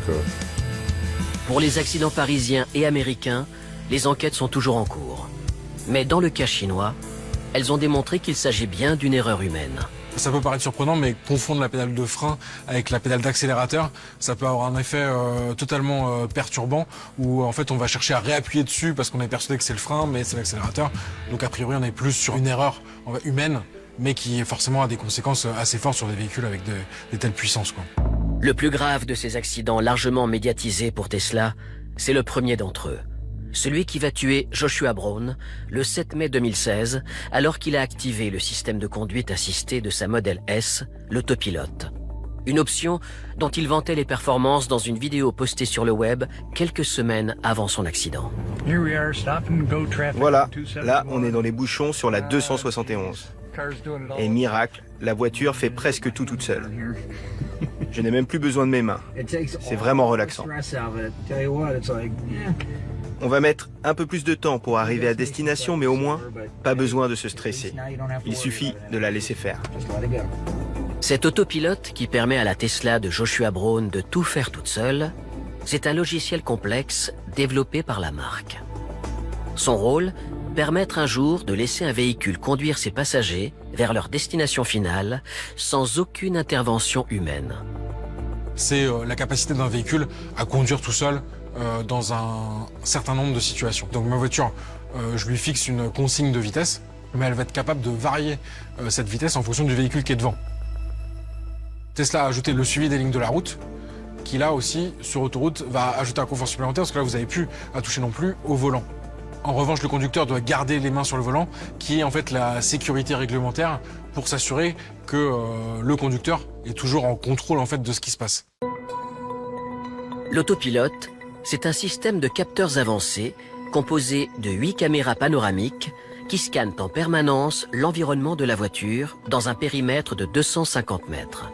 Pour les accidents parisiens et américains, les enquêtes sont toujours en cours. Mais dans le cas chinois, elles ont démontré qu'il s'agit bien d'une erreur humaine.
Ça peut paraître surprenant, mais confondre la pédale de frein avec la pédale d'accélérateur, ça peut avoir un effet totalement perturbant, où en fait on va chercher à réappuyer dessus parce qu'on est persuadé que c'est le frein, mais c'est l'accélérateur. Donc a priori on est plus sur une erreur humaine, mais qui forcément a des conséquences assez fortes sur des véhicules avec des telles puissances, quoi.
Le plus grave de ces accidents largement médiatisés pour Tesla, c'est le premier d'entre eux. Celui qui va tuer Joshua Brown le 7 mai 2016, alors qu'il a activé le système de conduite assistée de sa Model S, l'autopilote. Une option dont il vantait les performances dans une vidéo postée sur le web quelques semaines avant son accident.
Voilà, là on est dans les bouchons sur la 271. Et miracle, la voiture fait presque tout toute seule. Je n'ai même plus besoin de mes mains. C'est vraiment relaxant. On va mettre un peu plus de temps pour arriver à destination, mais au moins, pas besoin de se stresser. Il suffit de la laisser faire.
Cet autopilote qui permet à la Tesla de Joshua Brown de tout faire toute seule, c'est un logiciel complexe développé par la marque. Son rôle, permettre un jour de laisser un véhicule conduire ses passagers vers leur destination finale sans aucune intervention humaine.
C'est la capacité d'un véhicule à conduire tout seul dans un certain nombre de situations. Donc ma voiture, je lui fixe une consigne de vitesse, mais elle va être capable de varier cette vitesse en fonction du véhicule qui est devant. Tesla a ajouté le suivi des lignes de la route, qui là aussi, sur autoroute, va ajouter un confort supplémentaire, parce que là, vous n'avez plus à toucher non plus au volant. En revanche, le conducteur doit garder les mains sur le volant, qui est en fait la sécurité réglementaire pour s'assurer que le conducteur est toujours en contrôle en fait de ce qui se passe.
L'autopilote, c'est un système de capteurs avancés composé de 8 caméras panoramiques qui scannent en permanence l'environnement de la voiture dans un périmètre de 250 mètres.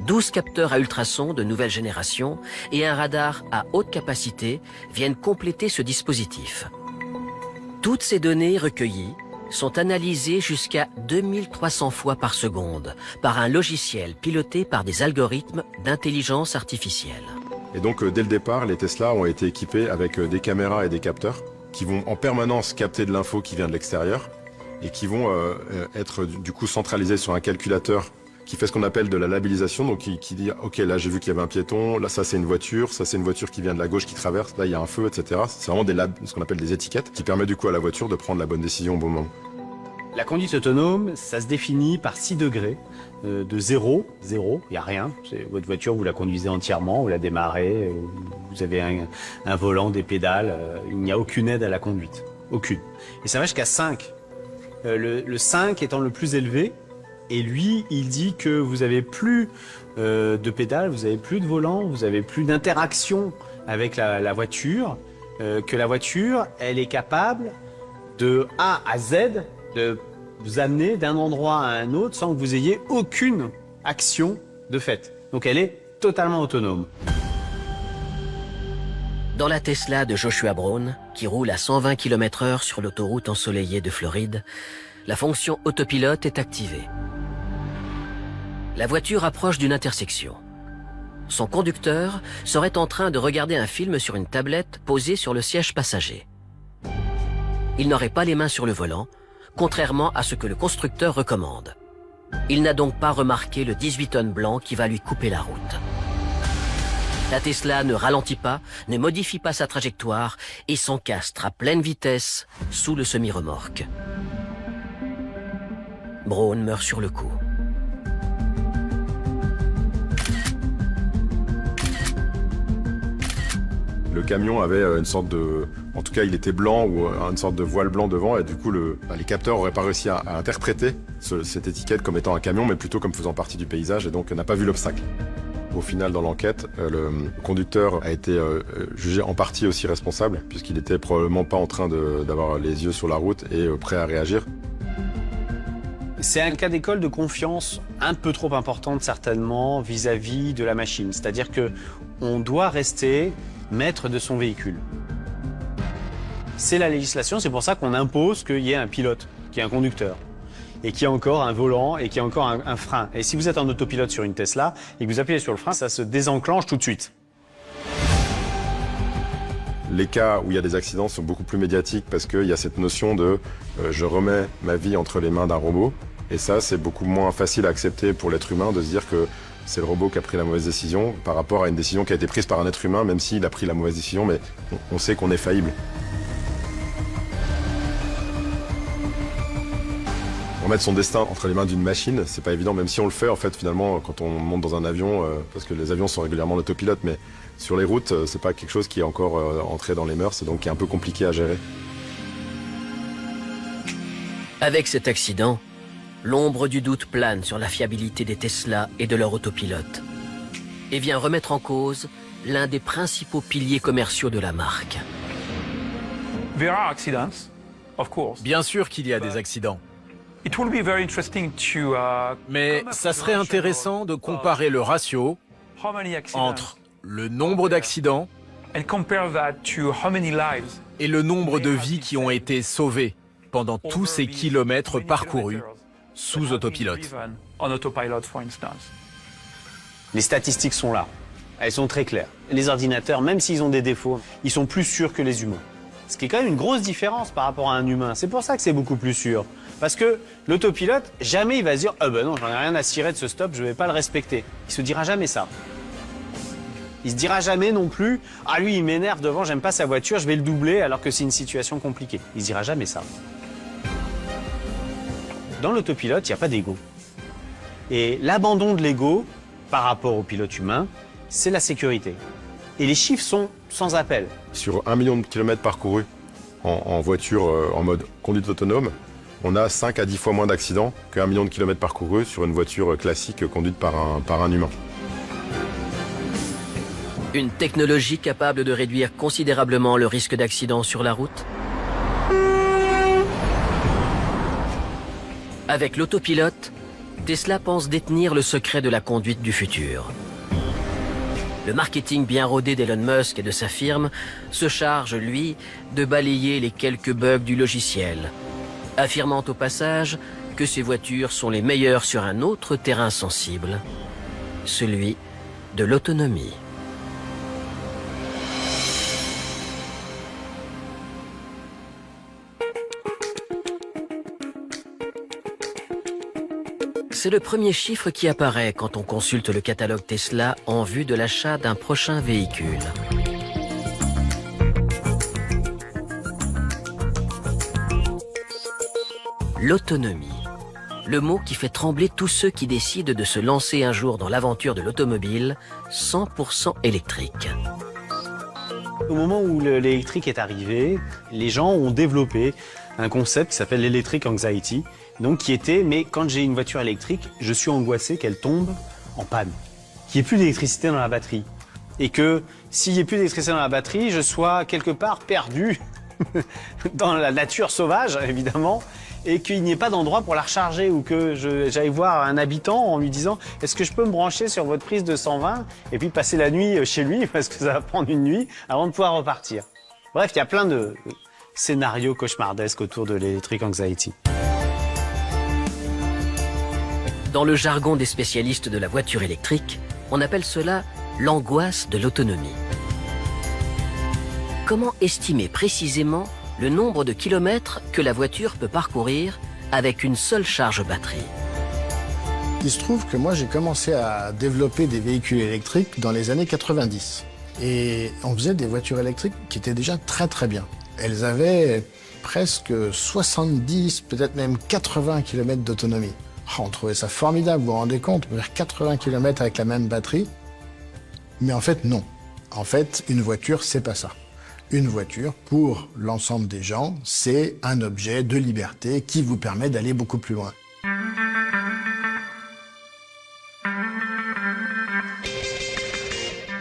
12 capteurs à ultrasons de nouvelle génération et un radar à haute capacité viennent compléter ce dispositif. Toutes ces données recueillies sont analysées jusqu'à 2300 fois par seconde par un logiciel piloté par des algorithmes d'intelligence artificielle.
Et donc dès le départ, les Tesla ont été équipés avec des caméras et des capteurs qui vont en permanence capter de l'info qui vient de l'extérieur et qui vont être du coup centralisés sur un calculateur qui fait ce qu'on appelle de la labellisation, donc qui dit « Ok, là j'ai vu qu'il y avait un piéton, là ça c'est une voiture qui vient de la gauche qui traverse, là il y a un feu, etc. » C'est vraiment ce qu'on appelle des étiquettes qui permettent du coup à la voiture de prendre la bonne décision au bon moment.
La conduite autonome, ça se définit par 6 degrés. De 0, il n'y a rien. Votre voiture, vous la conduisez entièrement, vous la démarrez, vous avez un volant, des pédales, il n'y a aucune aide à la conduite. Aucune. Et ça va jusqu'à 5. Le 5 étant le plus élevé, et lui, il dit que vous avez plus de pédales, vous avez plus de volant, vous avez plus d'interaction avec la voiture, que la voiture, elle est capable de A à Z de vous amener d'un endroit à un autre sans que vous ayez aucune action de fait. Donc elle est totalement autonome.
Dans la Tesla de Joshua Brown, qui roule à 120 km/h sur l'autoroute ensoleillée de Floride, la fonction autopilote est activée. La voiture approche d'une intersection. Son conducteur serait en train de regarder un film sur une tablette posée sur le siège passager. Il n'aurait pas les mains sur le volant, contrairement à ce que le constructeur recommande. Il n'a donc pas remarqué le 18 tonnes blanc qui va lui couper la route. La Tesla ne ralentit pas, ne modifie pas sa trajectoire et s'encastre à pleine vitesse sous le semi-remorque. Brown meurt sur le coup.
Le camion avait une sorte de... En tout cas, il était blanc ou une sorte de voile blanc devant et du coup, les capteurs n'auraient pas réussi à interpréter cette étiquette comme étant un camion, mais plutôt comme faisant partie du paysage et donc n'a pas vu l'obstacle. Au final, dans l'enquête, le conducteur a été jugé en partie aussi responsable puisqu'il était probablement pas en train d'avoir les yeux sur la route et prêt à réagir.
C'est un cas d'école de confiance un peu trop importante certainement vis-à-vis de la machine. C'est-à-dire que on doit rester maître de son véhicule. C'est la législation, c'est pour ça qu'on impose qu'il y ait un pilote, qu'il y ait un conducteur, et qu'il y ait encore un volant, et qu'il y ait encore un frein. Et si vous êtes en autopilote sur une Tesla, et que vous appuyez sur le frein, ça se désenclenche tout de suite.
Les cas où il y a des accidents sont beaucoup plus médiatiques parce qu'il y a cette notion de je remets ma vie entre les mains d'un robot. Et ça, c'est beaucoup moins facile à accepter pour l'être humain de se dire que c'est le robot qui a pris la mauvaise décision par rapport à une décision qui a été prise par un être humain, même s'il a pris la mauvaise décision, mais on sait qu'on est faillible. Remettre son destin entre les mains d'une machine, c'est pas évident, même si on le fait en fait finalement quand on monte dans un avion, parce que les avions sont régulièrement en autopilote, mais sur les routes, c'est pas quelque chose qui est encore entré dans les mœurs, et donc qui est un peu compliqué à gérer.
Avec cet accident, l'ombre du doute plane sur la fiabilité des Tesla et de leur autopilote et vient remettre en cause l'un des principaux piliers commerciaux de la marque.
Bien sûr qu'il y a des accidents. Mais ça serait intéressant de comparer le ratio entre le nombre d'accidents et le nombre de vies qui ont été sauvées pendant tous ces kilomètres parcourus sous autopilote.
Les statistiques sont là. Elles sont très claires. Les ordinateurs, même s'ils ont des défauts, ils sont plus sûrs que les humains. Ce qui est quand même une grosse différence par rapport à un humain. C'est pour ça que c'est beaucoup plus sûr. Parce que l'autopilote, jamais il va se dire « Ah ben non, j'en ai rien à cirer de ce stop, je vais pas le respecter ». Il se dira jamais ça. Il se dira jamais non plus « Ah lui, il m'énerve devant, j'aime pas sa voiture, je vais le doubler alors que c'est une situation compliquée ». Il se dira jamais ça. Dans l'autopilote, il n'y a pas d'ego. Et l'abandon de l'ego par rapport au pilote humain, c'est la sécurité. Et les chiffres sont sans appel.
Sur 1 million de kilomètres parcourus en voiture en mode conduite autonome, on a 5 à 10 fois moins d'accidents qu'1 million de kilomètres parcourus sur une voiture classique conduite par un humain.
Une technologie capable de réduire considérablement le risque d'accident sur la route? Avec l'autopilote, Tesla pense détenir le secret de la conduite du futur. Le marketing bien rodé d'Elon Musk et de sa firme se charge, lui, de balayer les quelques bugs du logiciel, affirmant au passage que ces voitures sont les meilleures sur un autre terrain sensible, celui de l'autonomie. C'est le premier chiffre qui apparaît quand on consulte le catalogue Tesla en vue de l'achat d'un prochain véhicule. L'autonomie. Le mot qui fait trembler tous ceux qui décident de se lancer un jour dans l'aventure de l'automobile 100% électrique.
Au moment où l'électrique est arrivé, les gens ont développé un concept qui s'appelle l'electric anxiety, donc qui était, mais quand j'ai une voiture électrique, je suis angoissé qu'elle tombe en panne, qu'il n'y ait plus d'électricité dans la batterie. Et que s'il n'y ait plus d'électricité dans la batterie, je sois quelque part perdu dans la nature sauvage, évidemment, et qu'il n'y ait pas d'endroit pour la recharger, ou que j'aille voir un habitant en lui disant « Est-ce que je peux me brancher sur votre prise de 120 ?» et puis passer la nuit chez lui, parce que ça va prendre une nuit avant de pouvoir repartir. Bref, il y a plein de scénarios cauchemardesques autour de l'electric anxiety.
Dans le jargon des spécialistes de la voiture électrique, on appelle cela l'angoisse de l'autonomie. Comment estimer précisément le nombre de kilomètres que la voiture peut parcourir avec une seule charge batterie?
Il se trouve que moi, j'ai commencé à développer des véhicules électriques dans les années 90. Et on faisait des voitures électriques qui étaient déjà très très bien. Elles avaient presque 70, peut-être même 80 km d'autonomie. On trouvait ça formidable, vous vous rendez compte, on peut faire 80 km avec la même batterie. Mais en fait, non. En fait, une voiture, c'est pas ça. Une voiture, pour l'ensemble des gens, c'est un objet de liberté qui vous permet d'aller beaucoup plus loin.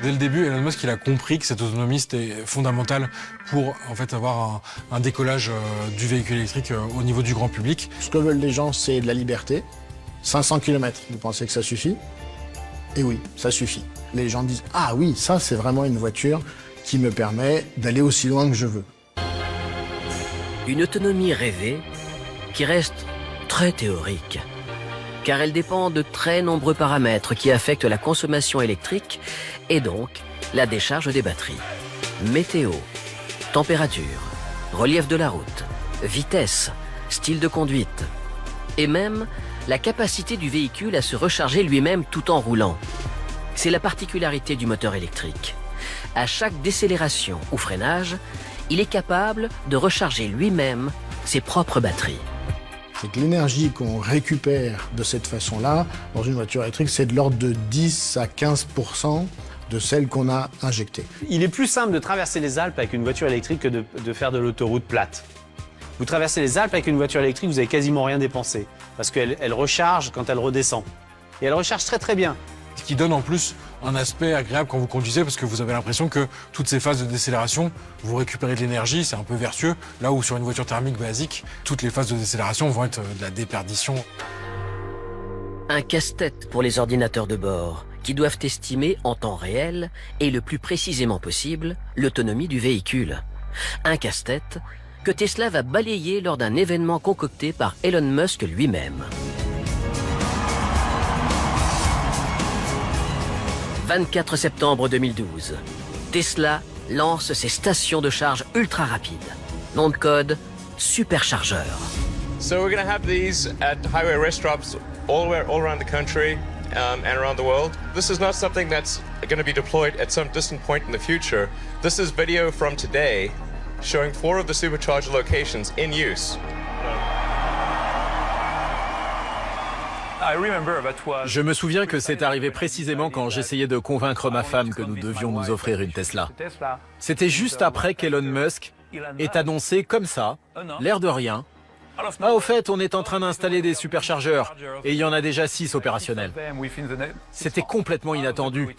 Dès le début, Elon Musk il a compris que cette autonomie c'était fondamental pour en fait avoir un décollage du véhicule électrique au niveau du grand public.
Ce que veulent les gens, c'est de la liberté. 500 km, vous pensez que ça suffit? Et oui, ça suffit. Les gens disent « Ah oui, ça c'est vraiment une voiture qui me permet d'aller aussi loin que je veux ».
Une autonomie rêvée qui reste très théorique, car elle dépend de très nombreux paramètres qui affectent la consommation électrique et donc la décharge des batteries. Météo, température, relief de la route, vitesse, style de conduite et même la capacité du véhicule à se recharger lui-même tout en roulant. C'est la particularité du moteur électrique. À chaque décélération ou freinage, il est capable de recharger lui-même ses propres batteries.
C'est que l'énergie qu'on récupère de cette façon-là, dans une voiture électrique, c'est de l'ordre de 10 à 15% de celle qu'on a injectée.
Il est plus simple de traverser les Alpes avec une voiture électrique que de faire de l'autoroute plate. Vous traversez les Alpes avec une voiture électrique, vous n'avez quasiment rien dépensé, parce qu'elle recharge quand elle redescend. Et elle recharge très très bien.
Ce qui donne en plus un aspect agréable quand vous conduisez parce que vous avez l'impression que toutes ces phases de décélération, vous récupérez de l'énergie, c'est un peu vertueux. Là où sur une voiture thermique basique, toutes les phases de décélération vont être de la déperdition.
Un casse-tête pour les ordinateurs de bord qui doivent estimer en temps réel et le plus précisément possible l'autonomie du véhicule. Un casse-tête que Tesla va balayer lors d'un événement concocté par Elon Musk lui-même. 24 septembre 2012, Tesla lance ses stations de charge ultra rapides. Nom de code, superchargeur.
So we're going to have these at highway rest stops all around the country and around the world. This is not something that's going to be deployed at some distant point in the future. This is video from today showing 4 of the supercharger locations in use.
Je me souviens que c'est arrivé précisément quand j'essayais de convaincre ma femme que nous devions nous offrir une Tesla. C'était juste après qu'Elon Musk ait annoncé comme ça, l'air de rien, « Ah, au fait, on est en train d'installer des superchargeurs et il y en a déjà 6 opérationnels. » C'était complètement inattendu.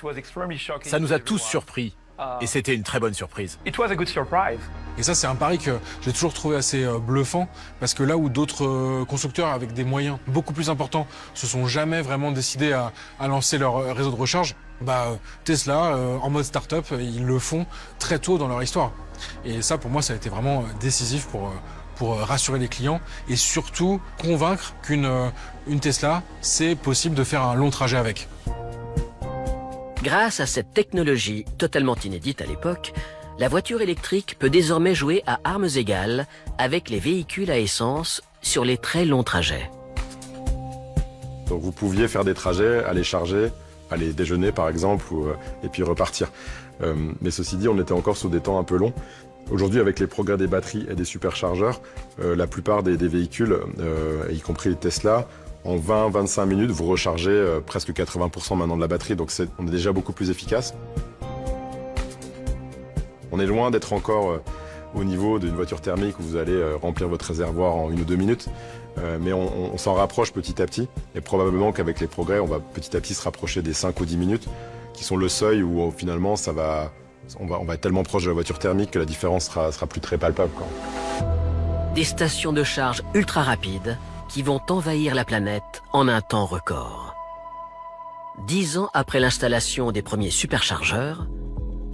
Ça nous a tous surpris. Et c'était une très bonne surprise.
Et ça, c'est un pari que j'ai toujours trouvé assez bluffant, parce que là où d'autres constructeurs avec des moyens beaucoup plus importants se sont jamais vraiment décidés à lancer leur réseau de recharge, Tesla, en mode start-up, ils le font très tôt dans leur histoire. Et ça, pour moi, ça a été vraiment décisif pour rassurer les clients et surtout convaincre qu'une Tesla, c'est possible de faire un long trajet avec.
Grâce à cette technologie totalement inédite à l'époque, la voiture électrique peut désormais jouer à armes égales avec les véhicules à essence sur les très longs trajets.
Donc vous pouviez faire des trajets, aller charger, aller déjeuner par exemple, et puis repartir. Mais ceci dit, on était encore sur des temps un peu longs. Aujourd'hui, avec les progrès des batteries et des superchargeurs, la plupart des véhicules, y compris les Tesla, en 20-25 minutes, vous rechargez presque 80% maintenant de la batterie, donc on est déjà beaucoup plus efficace. On est loin d'être encore au niveau d'une voiture thermique où vous allez remplir votre réservoir en 1 ou 2 minutes, mais on s'en rapproche petit à petit, et probablement qu'avec les progrès, on va petit à petit se rapprocher des 5 ou 10 minutes, qui sont le seuil où finalement on va être tellement proche de la voiture thermique que la différence sera plus très palpable, quoi.
Des stations de charge ultra rapides qui vont envahir la planète en un temps record. 10 ans après l'installation des premiers superchargeurs,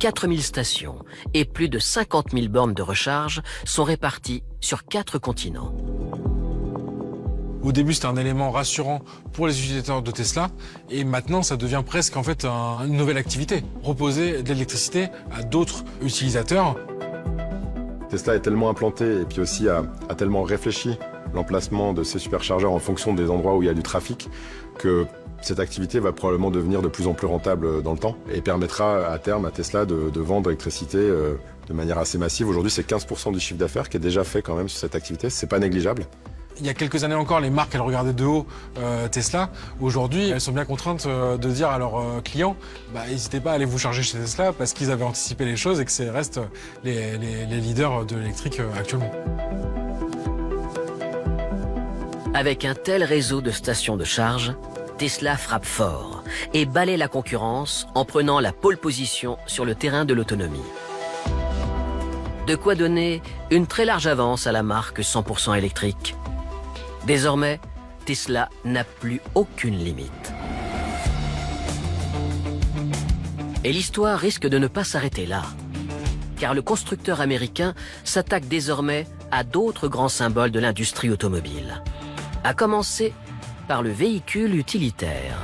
4000 stations et plus de 50 000 bornes de recharge sont réparties sur 4 continents.
Au début, c'était un élément rassurant pour les utilisateurs de Tesla, et maintenant, ça devient presque en fait une nouvelle activité. Proposer de l'électricité à d'autres utilisateurs.
Tesla est tellement implanté et puis aussi a tellement réfléchi l'emplacement de ces superchargeurs en fonction des endroits où il y a du trafic, que cette activité va probablement devenir de plus en plus rentable dans le temps et permettra à terme à Tesla de vendre l'électricité de manière assez massive. Aujourd'hui, c'est 15% du chiffre d'affaires qui est déjà fait quand même sur cette activité, c'est pas négligeable.
Il y a quelques années encore, les marques, elles regardaient de haut Tesla. Aujourd'hui, elles sont bien contraintes de dire à leurs clients, n'hésitez pas à aller vous charger chez Tesla parce qu'ils avaient anticipé les choses et que c'est restent les leaders de l'électrique actuellement.
Avec un tel réseau de stations de charge, Tesla frappe fort et balaie la concurrence en prenant la pole position sur le terrain de l'autonomie. De quoi donner une très large avance à la marque 100% électrique. Désormais, Tesla n'a plus aucune limite. Et l'histoire risque de ne pas s'arrêter là, car le constructeur américain s'attaque désormais à d'autres grands symboles de l'industrie automobile. À commencer par le véhicule utilitaire.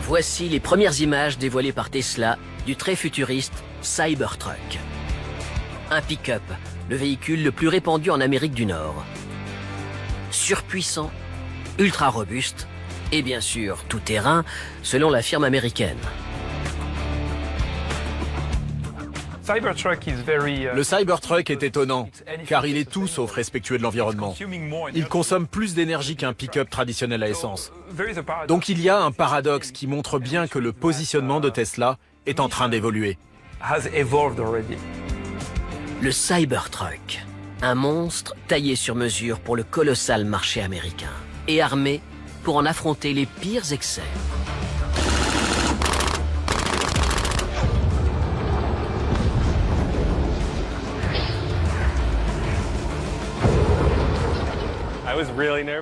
Voici les premières images dévoilées par Tesla du très futuriste Cybertruck. Un pick-up, le véhicule le plus répandu en Amérique du Nord. Surpuissant, ultra robuste et bien sûr tout terrain selon la firme américaine.
Le Cybertruck est étonnant, car il est tout sauf respectueux de l'environnement. Il consomme plus d'énergie qu'un pick-up traditionnel à essence. Donc il y a un paradoxe qui montre bien que le positionnement de Tesla est en train d'évoluer.
Le Cybertruck, un monstre taillé sur mesure pour le colossal marché américain et armé pour en affronter les pires excès.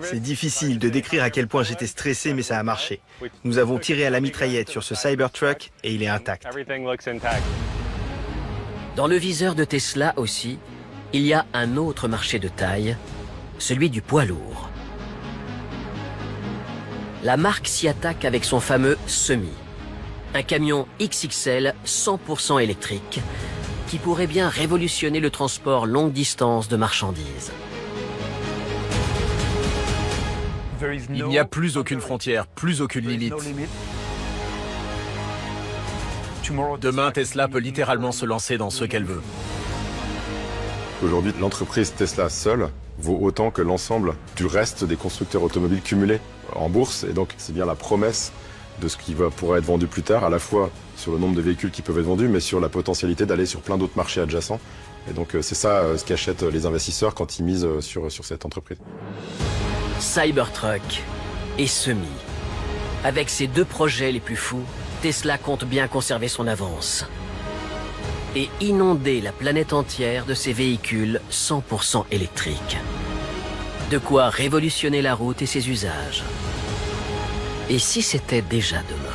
C'est difficile de décrire à quel point j'étais stressé, mais ça a marché. Nous avons tiré à la mitraillette sur ce Cybertruck et il est intact.
Dans le viseur de Tesla aussi, il y a un autre marché de taille, celui du poids lourd. La marque s'y attaque avec son fameux Semi, un camion XXL 100% électrique qui pourrait bien révolutionner le transport longue distance de marchandises.
Il n'y a plus aucune frontière, plus aucune limite. Demain, Tesla peut littéralement se lancer dans ce qu'elle veut.
Aujourd'hui, l'entreprise Tesla seule vaut autant que l'ensemble du reste des constructeurs automobiles cumulés en bourse. Et donc, c'est bien la promesse de ce qui pourra être vendu plus tard, à la fois sur le nombre de véhicules qui peuvent être vendus, mais sur la potentialité d'aller sur plein d'autres marchés adjacents. Et donc, c'est ça ce qu'achètent les investisseurs quand ils misent sur cette entreprise.
Cybertruck et Semi. Avec ces deux projets les plus fous, Tesla compte bien conserver son avance et inonder la planète entière de ses véhicules 100% électriques. De quoi révolutionner la route et ses usages. Et si c'était déjà demain ?